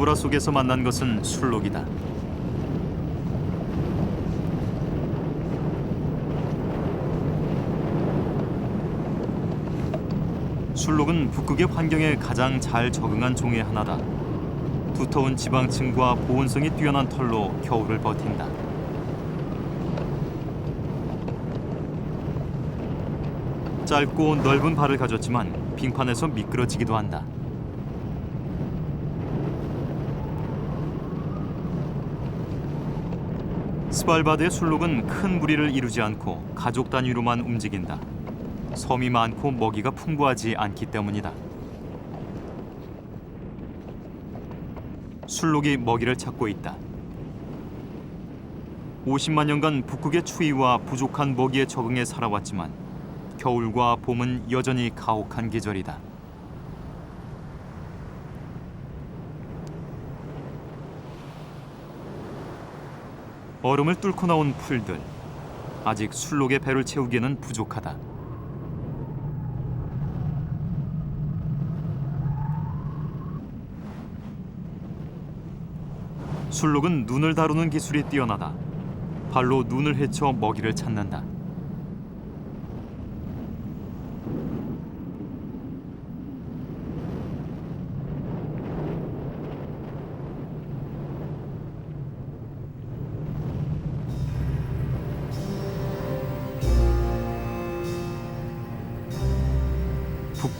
내보라 속에서 만난 것은 술록이다. 술록은 북극의 환경에 가장 잘 적응한 종의 하나다. 두터운 지방층과 보온성이 뛰어난 털로 겨울을 버틴다. 짧고 넓은 발을 가졌지만 빙판에서 미끄러지기도 한다. 스발바드의 술록은 큰 무리를 이루지 않고 가족 단위로만 움직인다. 섬이 많고 먹이가 풍부하지 않기 때문이다. 술록이 먹이를 찾고 있다. 50만 년간 북극의 추위와 부족한 먹이에 적응해 살아왔지만 겨울과 봄은 여전히 가혹한 계절이다. 얼음을 뚫고 나온 풀들. 아직 술록의 배를 채우기에는 부족하다. 술록은 눈을 다루는 기술이 뛰어나다. 발로 눈을 헤쳐 먹이를 찾는다.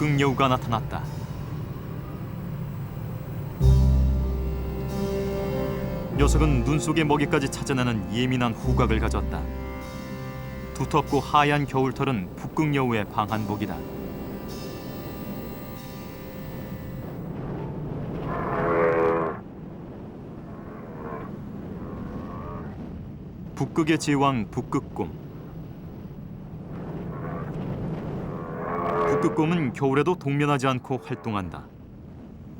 북극 여우가 나타났다. 녀석은 눈 속의 먹이까지 찾아내는 예민한 후각을 가졌다. 두텁고 하얀 겨울털은 북극 여우의 방한복이다. 북극의 제왕 북극곰. 북극곰은 겨울에도 동면하지 않고 활동한다.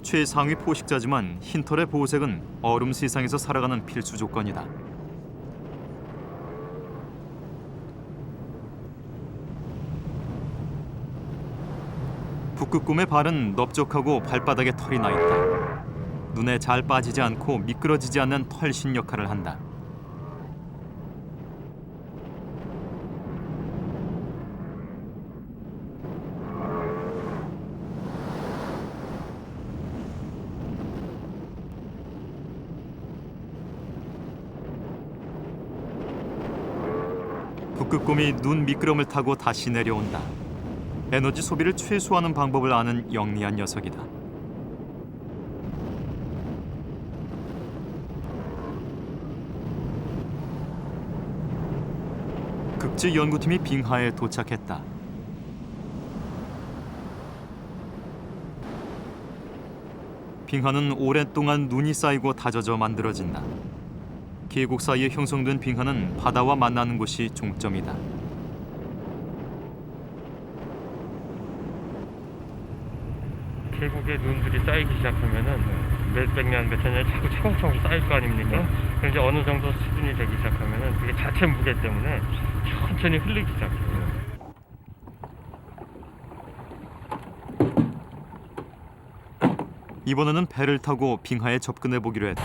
최상위 포식자지만 흰털의 보호색은 얼음 세상에서 살아가는 필수 조건이다. 북극곰의 발은 넓적하고 발바닥에 털이 나 있다. 눈에 잘 빠지지 않고 미끄러지지 않는 털신 역할을 한다. 북극곰이 눈 미끄럼을 타고 다시 내려온다. 에너지 소비를 최소화하는 방법을 아는 영리한 녀석이다. 극지 연구팀이 빙하에 도착했다. 빙하는 오랫동안 눈이 쌓이고 다져져 만들어진다. 계곡 사이에 형성된 빙하는 바다와 만나는 곳이 종점이다. 계곡에 눈들이 쌓이기 시작하면은 몇백 년, 몇천 년이 자꾸 차곡차곡 쌓일 거 아닙니까? 그럼 이제 어느 정도 수준이 되기 시작하면은 그게 자체 무게 때문에 천천히 흘리기 시작해요. 이번에는 배를 타고 빙하에 접근해 보기로 했다.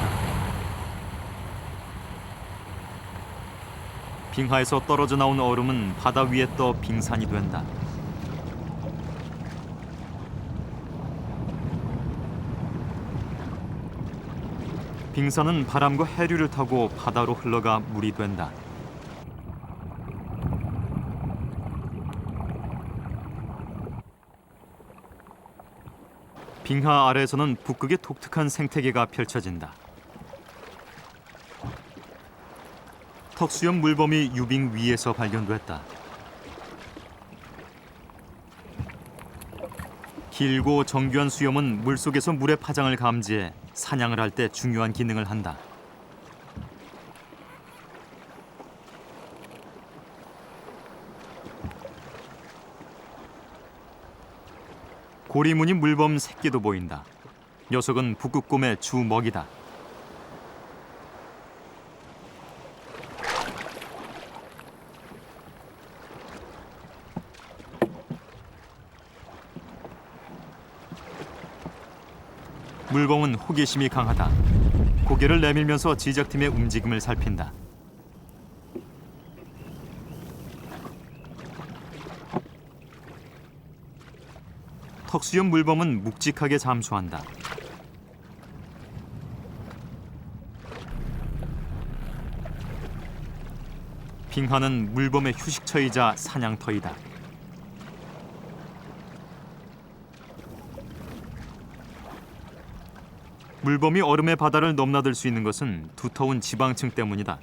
빙하에서 떨어져 나온 얼음은 바다 위에 떠 빙산이 된다. 빙산은 바람과 해류를 타고 바다로 흘러가 물이 된다. 빙하 아래에서는 북극의 독특한 생태계가 펼쳐진다. 턱수염 물범이 유빙 위에서 발견됐다. 길고 정교한 수염은 물속에서 물의 파장을 감지해 사냥을 할 때 중요한 기능을 한다. 고리무늬 물범 새끼도 보인다. 녀석은 북극곰의 주 먹이다. 물범은 호기심이 강하다. 고개를 내밀면서 제작팀의 움직임을 살핀다. 턱수염 물범은 묵직하게 잠수한다. 빙하는 물범의 휴식처이자 사냥터이다. 물범이 얼음의 바다를 넘나들 수 있는 것은 두터운 지방층 때문이다.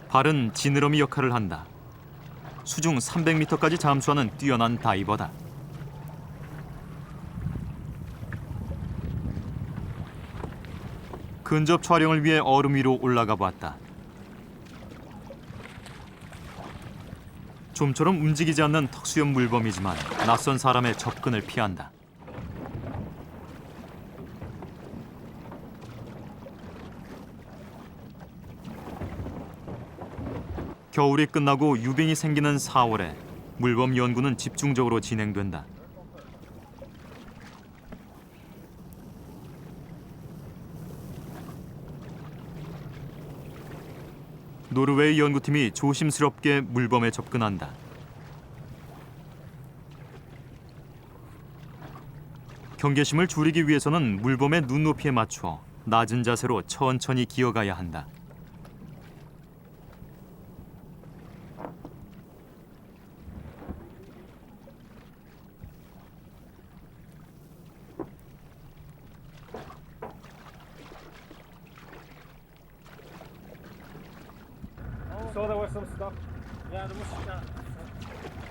발은 지느러미 역할을 한다. 수중 300m까지 잠수하는 뛰어난 다이버다. 근접 촬영을 위해 얼음 위로 올라가 봤다. 좀처럼 움직이지 않는 턱수염 물범이지만 낯선 사람의 접근을 피한다. 겨울이 끝나고 유빙이 생기는 4월에 물범 연구는 집중적으로 진행된다. 노르웨이 연구팀이 조심스럽게 물범에 접근한다. 경계심을 줄이기 위해서는 물범의 눈높이에 맞춰 낮은 자세로 천천히 기어가야 한다.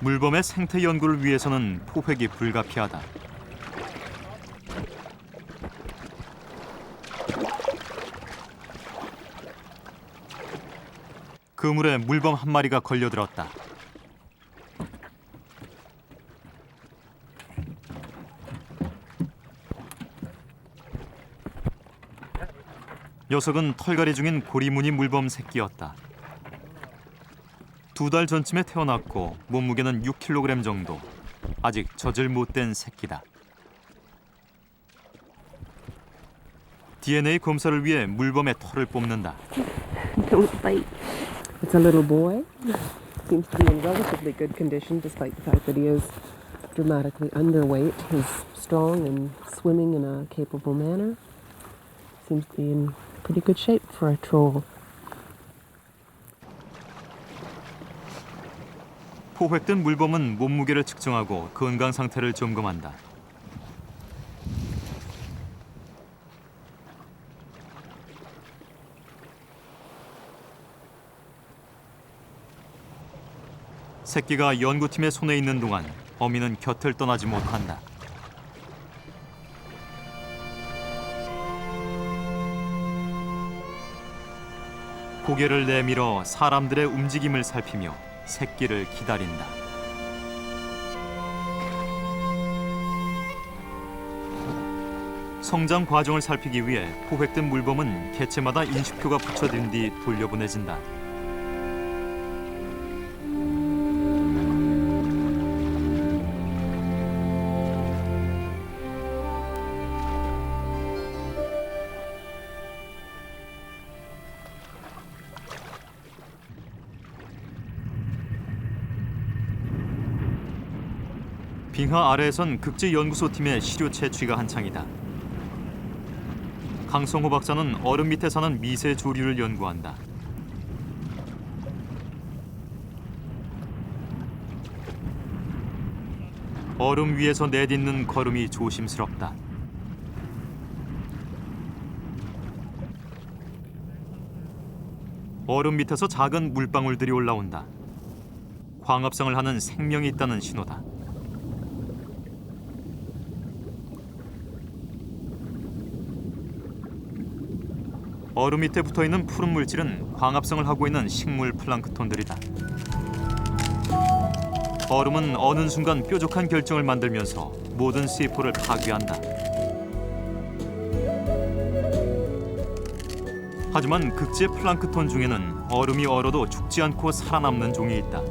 물범의 생태 연구를 위해서는 포획이 불가피하다. 그물에 물범 한 마리가 걸려들었다. 녀석은 털갈이 중인 고리무늬 물범 새끼였다. 2달 전쯤에 태어났고 몸무게는 6kg 정도. 아직 젖을 못댄 새끼다. DNA 검사를 위해 물범의 털을 뽑는다. Don't bite. It's a little boy. Seems to be in relatively good condition despite the fact that he is dramatically underweight. He's strong and swimming in a capable manner. Seems to be in pretty good shape for a troll. 포획된 물범은 몸무게를 측정하고 건강 상태를 점검한다. 새끼가 연구팀의 손에 있는 동안 어미는 곁을 떠나지 못한다. 고개를 내밀어 사람들의 움직임을 살피며 새끼를 기다린다. 성장 과정을 살피기 위해 포획된 물범은 개체마다 인식표가 붙여진 뒤 돌려보내진다. 빙하 아래에선 극지연구소팀의 시료 채취가 한창이다. 강성호 박사는 얼음 밑에 사는 미세 조류를 연구한다. 얼음 위에서 내딛는 걸음이 조심스럽다. 얼음 밑에서 작은 물방울들이 올라온다. 광합성을 하는 생명이 있다는 신호다. 얼음 밑에 붙어있는 푸른 물질은 광합성을 하고 있는 식물 플랑크톤들이다. 얼음은 어느 순간 뾰족한 결정을 만들면서 모든 세포를 파괴한다. 하지만 극지의 플랑크톤 중에는 얼음이 얼어도 죽지 않고 살아남는 종이 있다.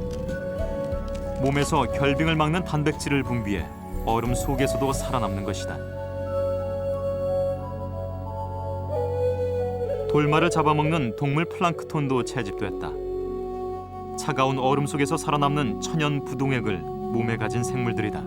몸에서 결빙을 막는 단백질을 분비해 얼음 속에서도 살아남는 것이다. 돌말을 잡아먹는 동물 플랑크톤도 채집됐다. 차가운 얼음 속에서 살아남는 천연 부동액을 몸에 가진 생물들이다.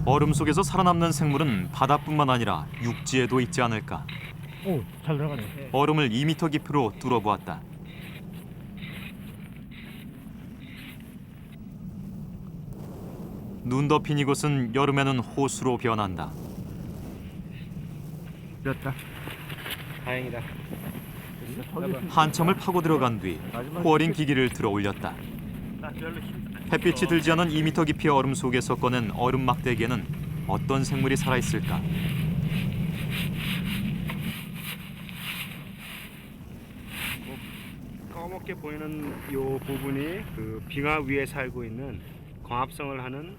얼음 속에서 살아남는 생물은 바다뿐만 아니라 육지에도 있지 않을까. 오, 잘 들어가네. 얼음을 2m 깊이로 뚫어보았다. 눈 덮인 이곳은 여름에는 호수로 변한다. 됐다. 다행이다. 한참을 파고 들어간 뒤 호어링 기기를 들어 올렸다. 햇빛이 들지 않은 2m 깊이의 얼음 속에서 꺼낸 얼음 막대기에는 어떤 생물이 살아있을까? 까맣게 보이는 요 부분이 그 빙하 위에 살고 있는 광합성을 하는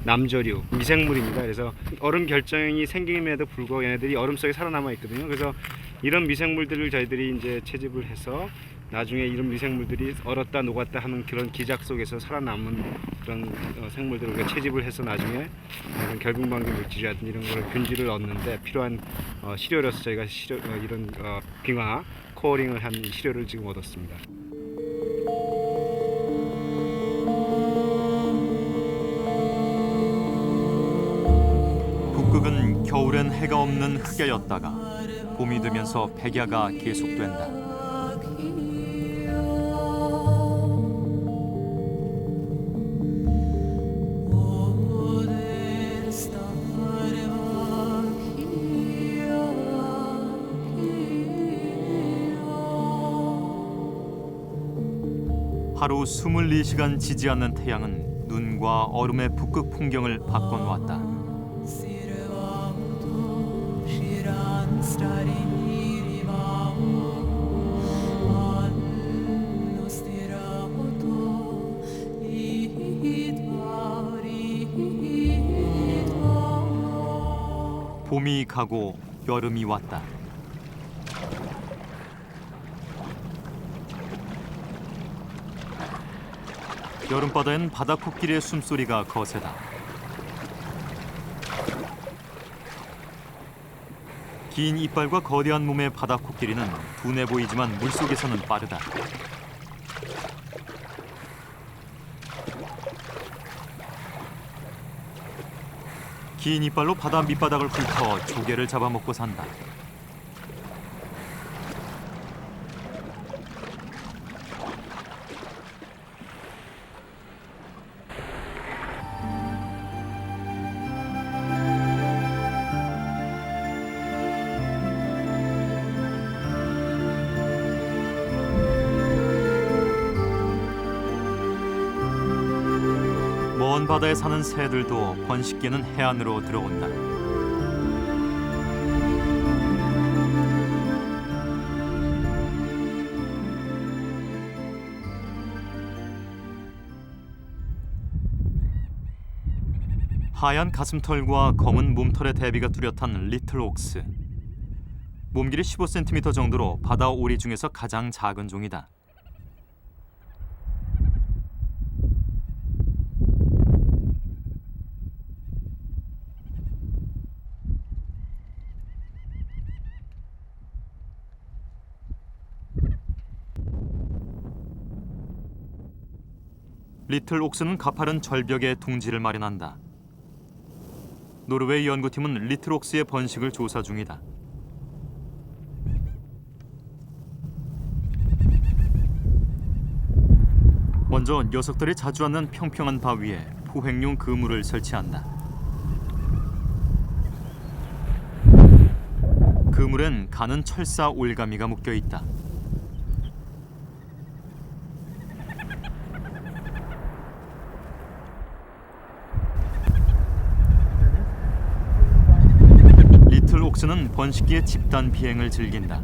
남조류 미생물입니다. 그래서 얼음 결정이 생김에도 불구하고 얘네들이 얼음 속에 살아남아 있거든요. 그래서 이런 미생물들을 저희들이 이제 채집을 해서 나중에 이런 미생물들이 얼었다 녹았다 하는 그런 기작 속에서 살아남은 그런 생물들을 우리가 채집을 해서 나중에 이런 결빙방지 물질이라든지 이런 걸 균질을 얻는데 필요한 시료로서 저희가 이런 빙하 코어링을 한 시료를 지금 얻었습니다. 북극은 겨울엔 해가 없는 흑야였다가 봄이 되면서 백야가 계속된다. 하루 24시간 지지 않는 태양은 눈과 얼음의 북극 풍경을 바꿔놓았다. 봄이 가고 여름이 왔다. 여름바다엔 바다코끼리의 숨소리가 거세다. 긴 이빨과 거대한 몸의 바다코끼리는 둔해 보이지만 물속에서는 빠르다. 긴 이빨로 바다 밑바닥을 훑어 조개를 잡아먹고 산다. 먼 바다에 사는 새들도 번식기에는 해안으로 들어온다. 하얀 가슴털과 검은 몸털의 대비가 뚜렷한 리틀 옥스. 몸길이 15cm 정도로 바다 오리 중에서 가장 작은 종이다. 리틀 옥스는 가파른 절벽에 둥지를 마련한다. 노르웨이 연구팀은 리틀 옥스의 번식을 조사 중이다. 먼저 녀석들이 자주 앉는 평평한 바위에 포획용 그물을 설치한다. 그물엔 가는 철사 올가미가 묶여 있다. 옥스는 번식기의 집단 비행을 즐긴다.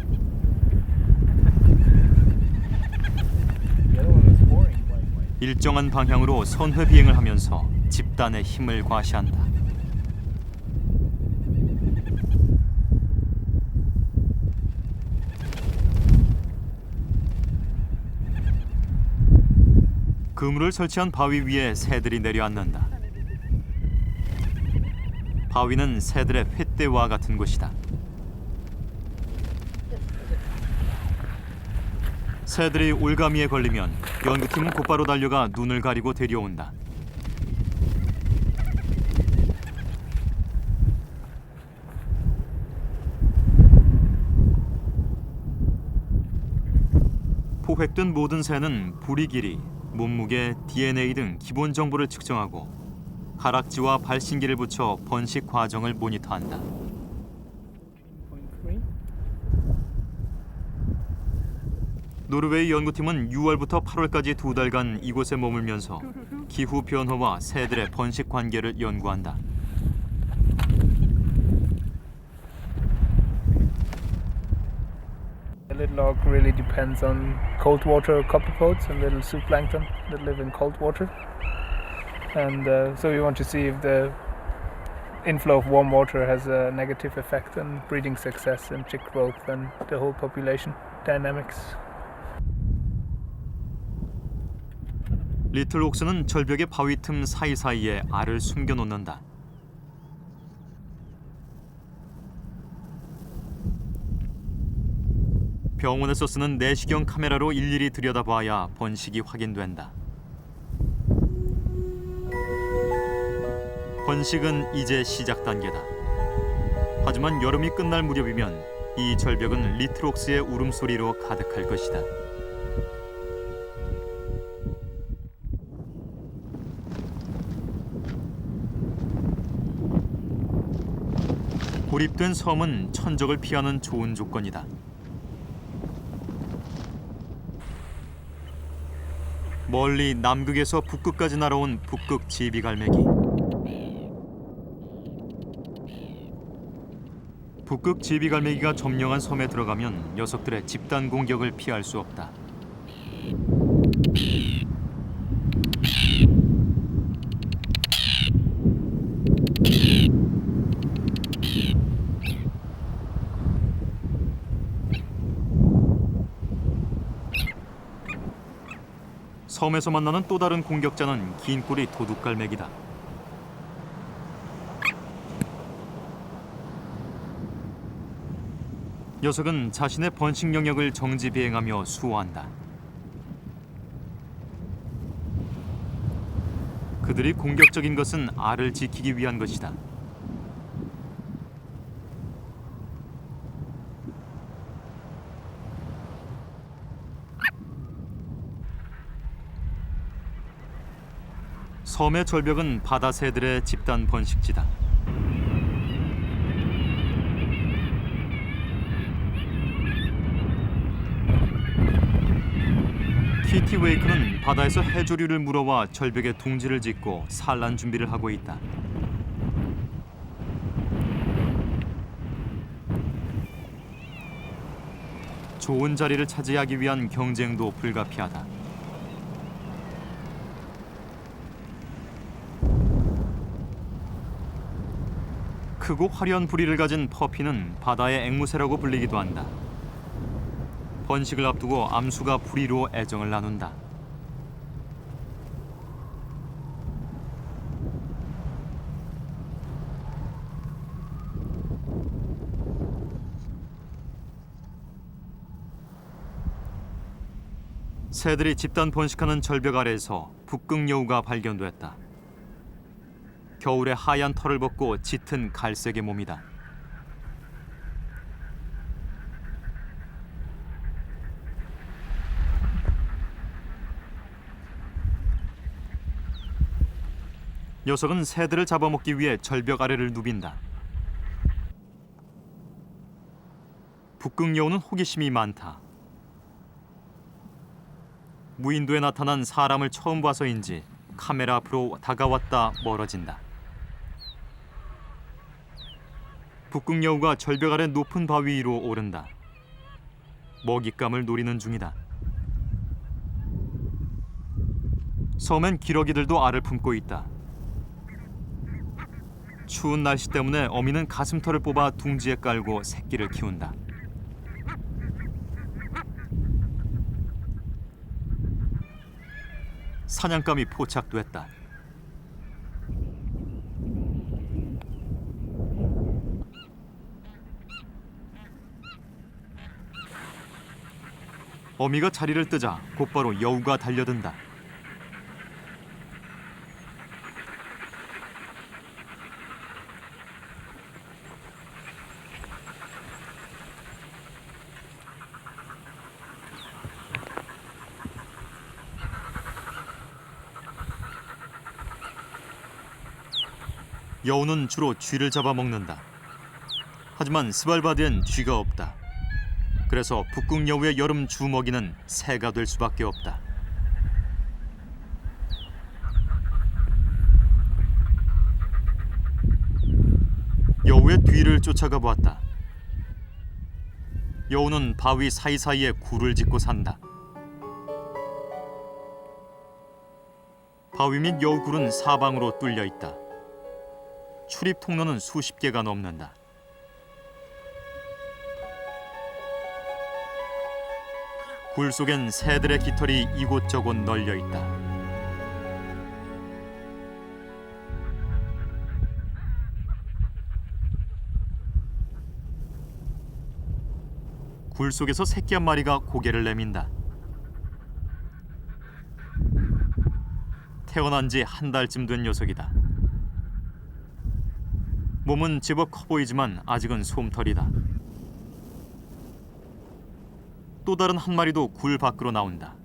일정한 방향으로 선회 비행을 하면서 집단의 힘을 과시한다. 그물을 설치한 바위 위에 새들이 내려앉는다. 바위는 새들의 횃대와 같은 곳이다. 새들이 올가미에 걸리면 연구팀은 곧바로 달려가 눈을 가리고 데려온다. 포획된 모든 새는 부리 길이, 몸무게, DNA 등 기본 정보를 측정하고 가락지와 발신기를 붙여 번식 과정을 모니터한다. 노르웨이 연구팀은 6월부터 8월까지 2달간 이곳에 머물면서 기후 변화와 새들의 번식 관계를 연구한다. The little auk really depends on cold water copperpods and little zooplankton that live in cold water. And so we want to see if the inflow of warm water has a negative effect on breeding success and chick growth and the whole population dynamics. 리틀 옥스는 절벽의 바위 틈 사이사이에 알을 숨겨놓는다. 병원에서 쓰는 내시경 카메라로 일일이 들여다봐야 번식이 확인된다. 번식은 이제 시작 단계다. 하지만 여름이 끝날 무렵이면 이 절벽은 리틀 옥스의 울음소리로 가득할 것이다. 고립된 섬은 천적을 피하는 좋은 조건이다. 멀리 남극에서 북극까지 날아온 북극 제비갈매기. 북극 제비갈매기가 점령한 섬에 들어가면 녀석들의 집단 공격을 피할 수 없다. 섬에서 만나는 또 다른 공격자는 긴 꼬리 도둑갈매기다. 녀석은 자신의 번식 영역을 정지 비행하며 수호한다. 그들이 공격적인 것은 알을 지키기 위한 것이다. 섬의 절벽은 바다 새들의 집단 번식지다. 키티웨이크는 바다에서 해조류를 물어와 절벽에 둥지를 짓고 산란 준비를 하고 있다. 좋은 자리를 차지하기 위한 경쟁도 불가피하다. 크고 화려한 부리를 가진 퍼피는 바다의 앵무새라고 불리기도 한다. 번식을 앞두고 암수가 부리로 애정을 나눈다. 새들이 집단 번식하는 절벽 아래에서 북극여우가 발견됐다. 겨울에 하얀 털을 벗고 짙은 갈색의 몸이다. 녀석은 새들을 잡아먹기 위해 절벽 아래를 누빈다. 북극여우는 호기심이 많다. 무인도에 나타난 사람을 처음 봐서인지 카메라 앞으로 다가왔다 멀어진다. 북극여우가 절벽 아래 높은 바위 위로 오른다. 먹잇감을 노리는 중이다. 섬엔 기러기들도 알을 품고 있다. 추운 날씨 때문에 어미는 가슴털을 뽑아 둥지에 깔고 새끼를 키운다. 사냥감이 포착됐다. 어미가 자리를 뜨자 곧바로 여우가 달려든다. 여우는 주로 쥐를 잡아먹는다. 하지만 스발바드엔 쥐가 없다. 그래서 북극여우의 여름 주먹이는 새가 될 수밖에 없다. 여우의 뒤를 쫓아가 보았다. 여우는 바위 사이사이에 굴을 짓고 산다. 바위 및 여우 굴은 사방으로 뚫려 있다. 출입 통로는 수십 개가 넘는다. 굴 속엔 새들의 깃털이 이곳저곳 널려 있다. 굴 속에서 새끼 한 마리가 고개를 내민다. 태어난 지 한 달쯤 된 녀석이다. 몸은 제법 커 보이지만 아직은 솜털이다. 또 다른 한 마리도 굴 밖으로 나온다.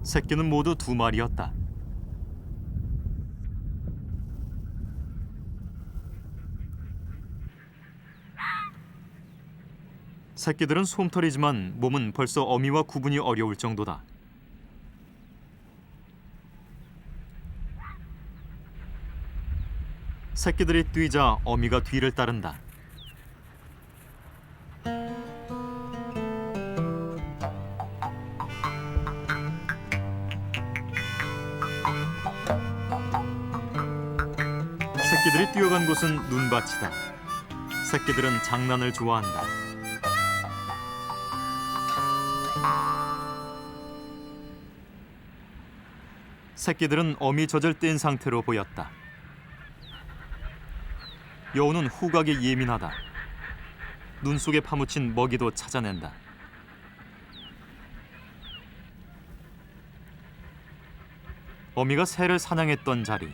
새끼는 모두 2마리였다. 새끼들은 솜털이지만 몸은 벌써 어미와 구분이 어려울 정도다. 새끼들이 뛰자 어미가 뒤를 따른다. 새끼들이 뛰어간 곳은 눈밭이다. 새끼들은 장난을 좋아한다. 새끼들은 어미 젖을 뗀 상태로 보였다. 여우는 후각에 예민하다. 눈 속에 파묻힌 먹이도 찾아낸다. 어미가 새를 사냥했던 자리.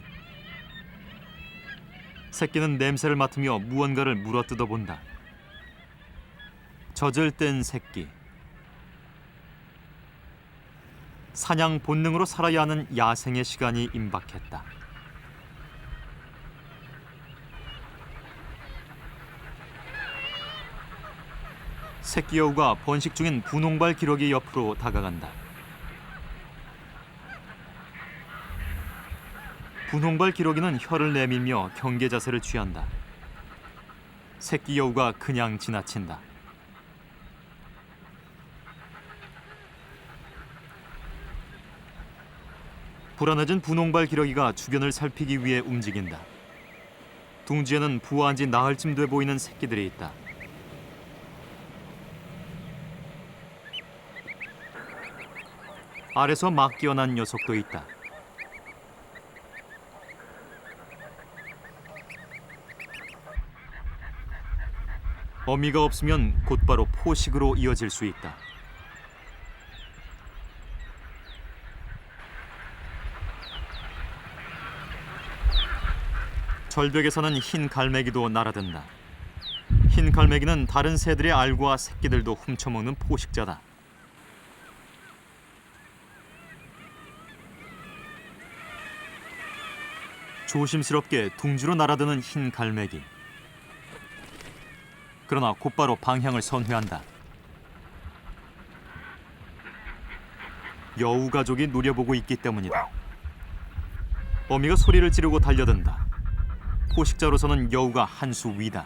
새끼는 냄새를 맡으며 무언가를 물어뜯어 본다. 젖을 뗀 새끼. 사냥 본능으로 살아야 하는 야생의 시간이 임박했다. 새끼 여우가 번식 중인 분홍발 기러기 옆으로 다가간다. 분홍발 기러기는 혀를 내밀며 경계 자세를 취한다. 새끼 여우가 그냥 지나친다. 불안해진 분홍발 기러기가 주변을 살피기 위해 움직인다. 둥지에는 부화한 지 나흘쯤 돼 보이는 새끼들이 있다. 알에서 막 깨어난 녀석도 있다. 어미가 없으면 곧바로 포식으로 이어질 수 있다. 절벽에 사는 흰 갈매기도 날아든다. 흰 갈매기는 다른 새들의 알과 새끼들도 훔쳐먹는 포식자다. 조심스럽게 둥지로 날아드는 흰 갈매기. 그러나 곧바로 방향을 선회한다. 여우 가족이 노려보고 있기 때문이다. 어미가 소리를 지르고 달려든다. 포식자로서는 여우가 한 수 위다.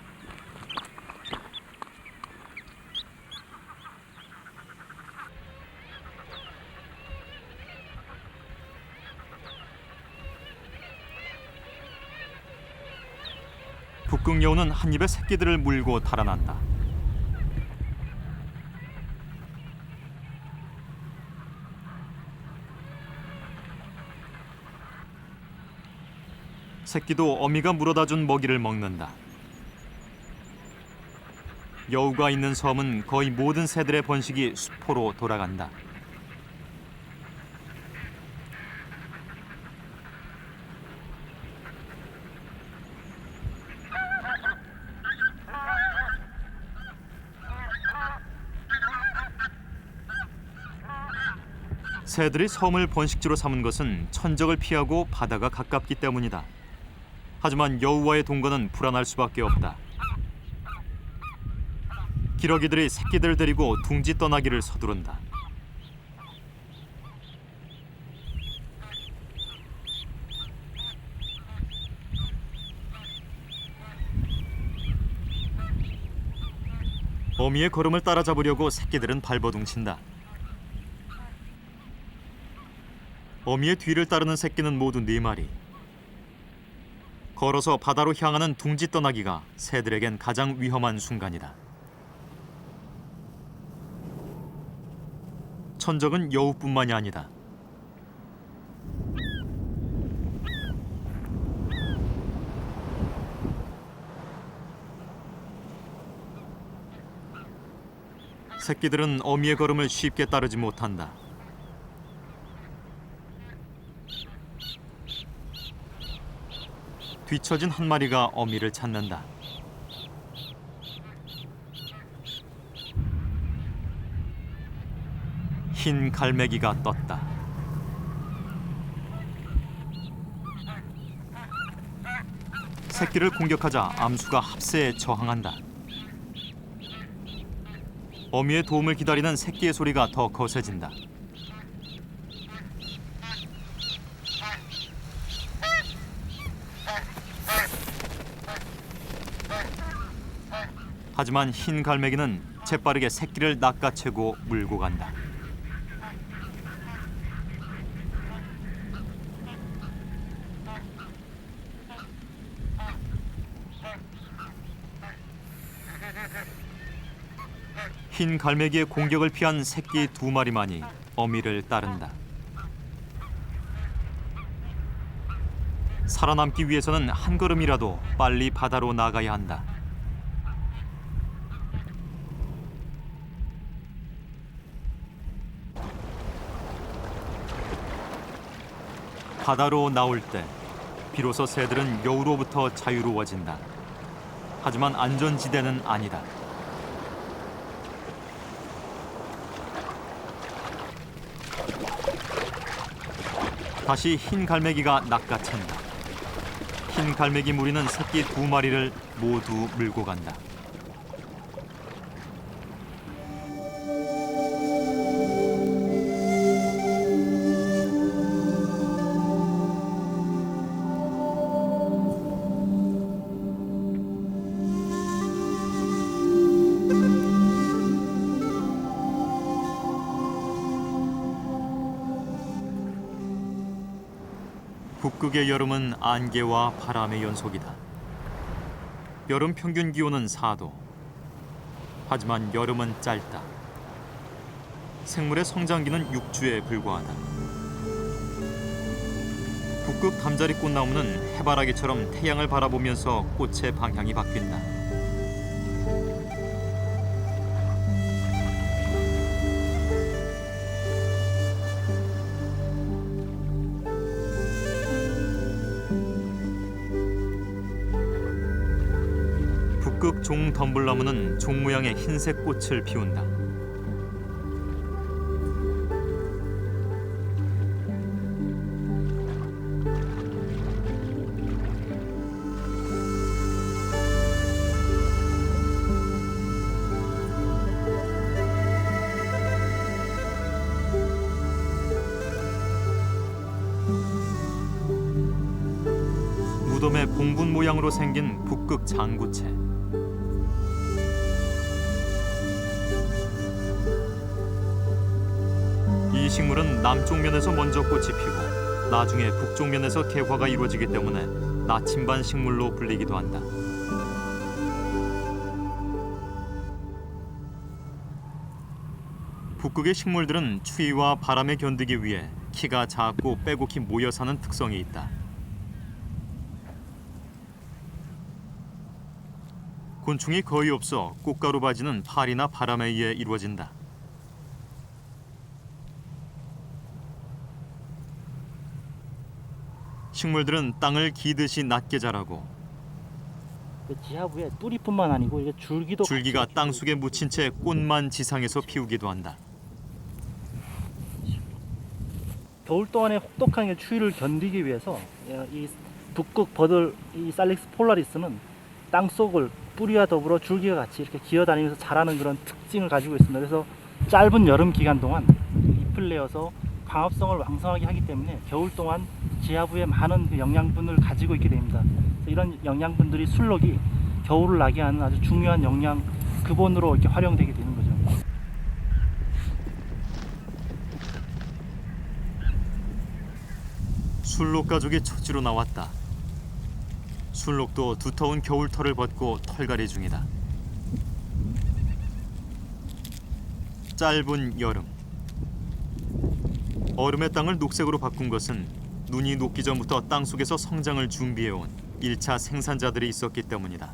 북극여우는 한 입에 새끼들을 물고 달아난다. 새끼도 어미가 물어다 준 먹이를 먹는다. 여우가 있는 섬은 거의 모든 새들의 번식이 수포로 돌아간다. 새들이 섬을 번식지로 삼은 것은 천적을 피하고 바다가 가깝기 때문이다. 하지만 여우와의 동거는 불안할 수밖에 없다. 기러기들이 새끼들을 데리고 둥지 떠나기를 서두른다. 어미의 걸음을 따라잡으려고 새끼들은 발버둥친다. 어미의 뒤를 따르는 새끼는 모두 4마리. 걸어서 바다로 향하는 둥지 떠나기가 새들에겐 가장 위험한 순간이다. 천적은 여우뿐만이 아니다. 새끼들은 어미의 걸음을 쉽게 따르지 못한다. 뒤처진 한 마리가 어미를 찾는다. 흰 갈매기가 떴다. 새끼를 공격하자 암수가 합세에 저항한다. 어미의 도움을 기다리는 새끼의 소리가 더 거세진다. 하지만 흰 갈매기는 재빠르게 새끼를 낚아채고 물고 간다. 흰 갈매기의 공격을 피한 새끼 2마리만이 어미를 따른다. 살아남기 위해서는 한 걸음이라도 빨리 바다로 나가야 한다. 바다로 나올 때 비로소 새들은 여우로부터 자유로워진다. 하지만 안전지대는 아니다. 다시 흰 갈매기가 낚아챈다. 흰 갈매기 무리는 새끼 2마리를 모두 물고 간다. 북극의 여름은 안개와 바람의 연속이다. 여름 평균 기온은 4도. 하지만 여름은 짧다. 생물의 성장기는 6주에 불과하다. 북극 잠자리 꽃나무는 해바라기처럼 태양을 바라보면서 꽃의 방향이 바뀐다. 북극 종 덤불나무는 종 모양의 흰색 꽃을 피운다. 무덤의 봉분 모양으로 생긴 북극 장구채. 이 식물은 남쪽 면에서 먼저 꽃이 피고 나중에 북쪽 면에서 개화가 이루어지기 때문에 나침반 식물로 불리기도 한다. 북극의 식물들은 추위와 바람에 견디기 위해 키가 작고 빼곡히 모여 사는 특성이 있다. 곤충이 거의 없어 꽃가루 바지는 파리나 바람에 의해 이루어진다. 식물들은 땅을 기듯이 낮게 자라고 그 지하부에 뿌리뿐만 아니고 이게 줄기도 줄기가 같이 땅 속에 묻힌 채 꽃만 지상에서 피우기도 한다. 겨울 동안에 혹독한 추위를 견디기 위해서 이 북극 버들 이 살릭스 폴라리스는 땅 속을 뿌리와 더불어 줄기가 같이 이렇게 기어다니면서 자라는 그런 특징을 가지고 있습니다. 그래서 짧은 여름 기간 동안 잎을 내어서 광합성을 왕성하게 하기 때문에 겨울 동안 지하부에 많은 그 영양분을 가지고 있게 됩니다. 그래서 이런 영양분들이 술록이 겨울을 나게 하는 아주 중요한 영양 근본으로 이렇게 활용되게 되는 거죠. 술록 가족이 초지로 나왔다. 술록도 두터운 겨울털을 벗고 털갈이 중이다. 짧은 여름. 얼음의 땅을 녹색으로 바꾼 것은 눈이 녹기 전부터 땅속에서 성장을 준비해온 1차 생산자들이 있었기 때문이다.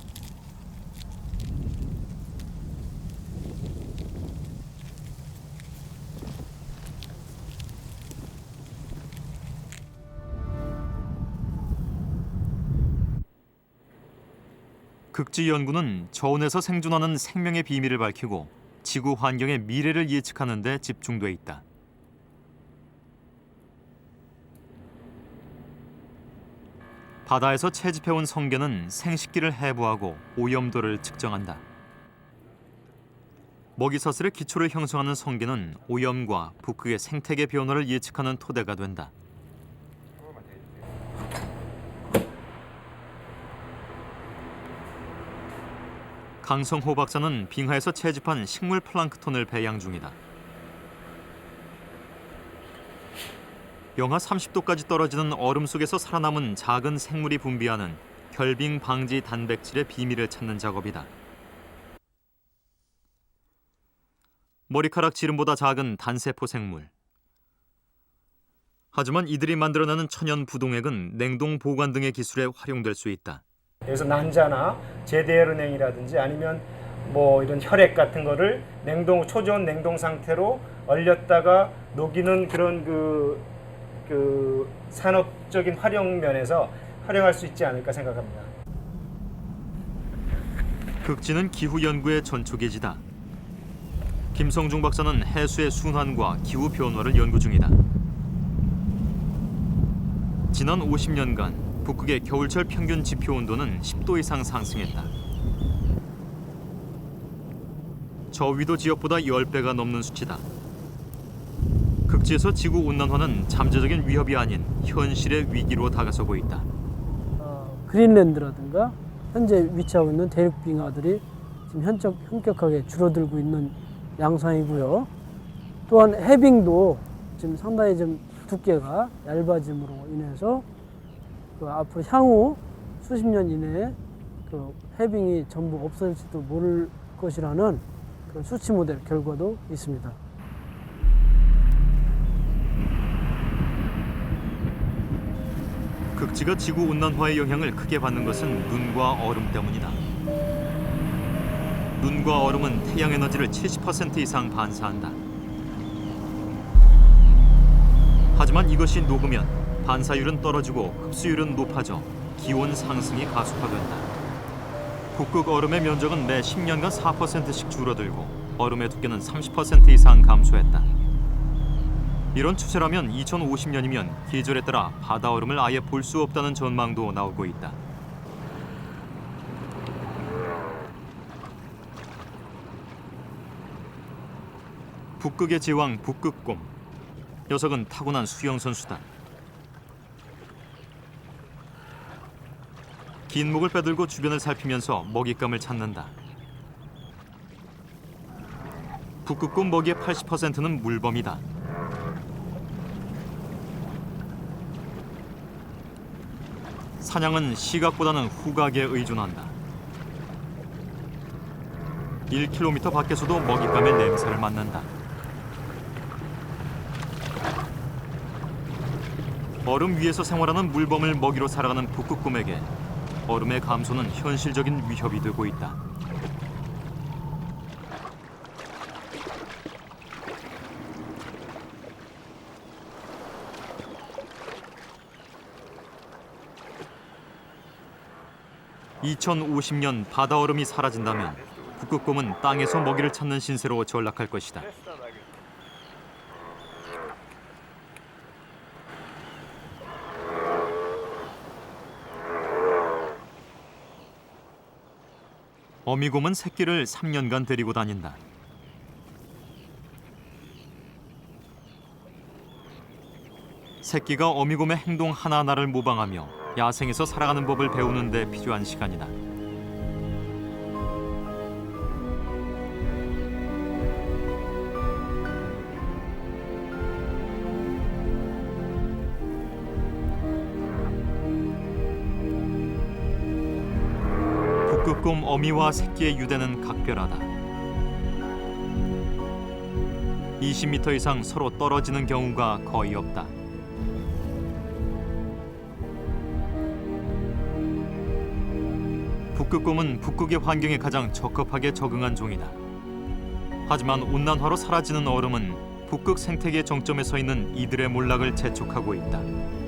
극지 연구는 저온에서 생존하는 생명의 비밀을 밝히고 지구 환경의 미래를 예측하는 데 집중돼 있다. 바다에서 채집해온 성게는 생식기를 해부하고 오염도를 측정한다. 먹이사슬의 기초를 형성하는 성게는 오염과 북극의 생태계 변화를 예측하는 토대가 된다. 강성호 박사는 빙하에서 채집한 식물 플랑크톤을 배양 중이다. 영하 30도까지 떨어지는 얼음 속에서 살아남은 작은 생물이 분비하는 결빙 방지 단백질의 비밀을 찾는 작업이다. 머리카락 지름보다 작은 단세포 생물. 하지만 이들이 만들어내는 천연 부동액은 냉동 보관 등의 기술에 활용될 수 있다. 그래서 난자나 제대혈은행이라든지 아니면 뭐 이런 혈액 같은 거를 초저온 냉동 상태로 얼렸다가 녹이는 그런 그 산업적인 활용 면에서 활용할 수 있지 않을까 생각합니다. 극지는 기후 연구의 전초기지다. 김성중 박사는 해수의 순환과 기후 변화를 연구 중이다. 지난 50년간 북극의 겨울철 평균 지표 온도는 10도 이상 상승했다. 저위도 지역보다 10배가 넘는 수치다. 극지에서 지구 온난화는 잠재적인 위협이 아닌 현실의 위기로 다가서고 있다. 그린랜드라든가 현재 위치하고 있는 대륙 빙하들이 지금 현격하게 줄어들고 있는 양상이고요. 또한 해빙도 지금 상당히 좀 두께가 얇아짐으로 인해서 앞으로 향후 수십 년 이내에 해빙이 전부 없어질지도 모를 것이라는 그런 수치 모델 결과도 있습니다. 극지가 지구 온난화의 영향을 크게 받는 것은 눈과 얼음 때문이다. 눈과 얼음은 태양 에너지를 70% 이상 반사한다. 하지만 이것이 녹으면 반사율은 떨어지고 흡수율은 높아져 기온 상승이 가속화된다. 북극 얼음의 면적은 매 10년간 4%씩 줄어들고 얼음의 두께는 30% 이상 감소했다. 이런 추세라면 2050년이면 계절에 따라 바다 얼음을 아예 볼 수 없다는 전망도 나오고 있다. 북극의 제왕 북극곰. 녀석은 타고난 수영 선수다. 긴 목을 빼들고 주변을 살피면서 먹잇감을 찾는다. 북극곰 먹이의 80%는 물범이다. 사냥은 시각보다는 후각에 의존한다. 1km 밖에서도 먹잇감의 냄새를 맡는다. 얼음 위에서 생활하는 물범을 먹이로 살아가는 북극곰에게 얼음의 감소는 현실적인 위협이 되고 있다. (2050년) 바다 얼음이 사라진다면 북극곰은 땅에서 먹이를 찾는 신세로 전락할 것이다. 어미곰은 새끼를 3년간 데리고 다닌다. 새끼가 어미곰의 행동 하나하나를 모방하며 야생에서 살아가는 법을 배우는 데 필요한 시간이다. 북극곰 어미와 새끼의 유대는 각별하다. 20m 이상 서로 떨어지는 경우가 거의 없다. 북극곰은 북극의 환경에 가장 적합하게 적응한 종이다. 하지만 온난화로 사라지는 얼음은 북극 생태계 정점에 서 있는 이들의 몰락을 재촉하고 있다.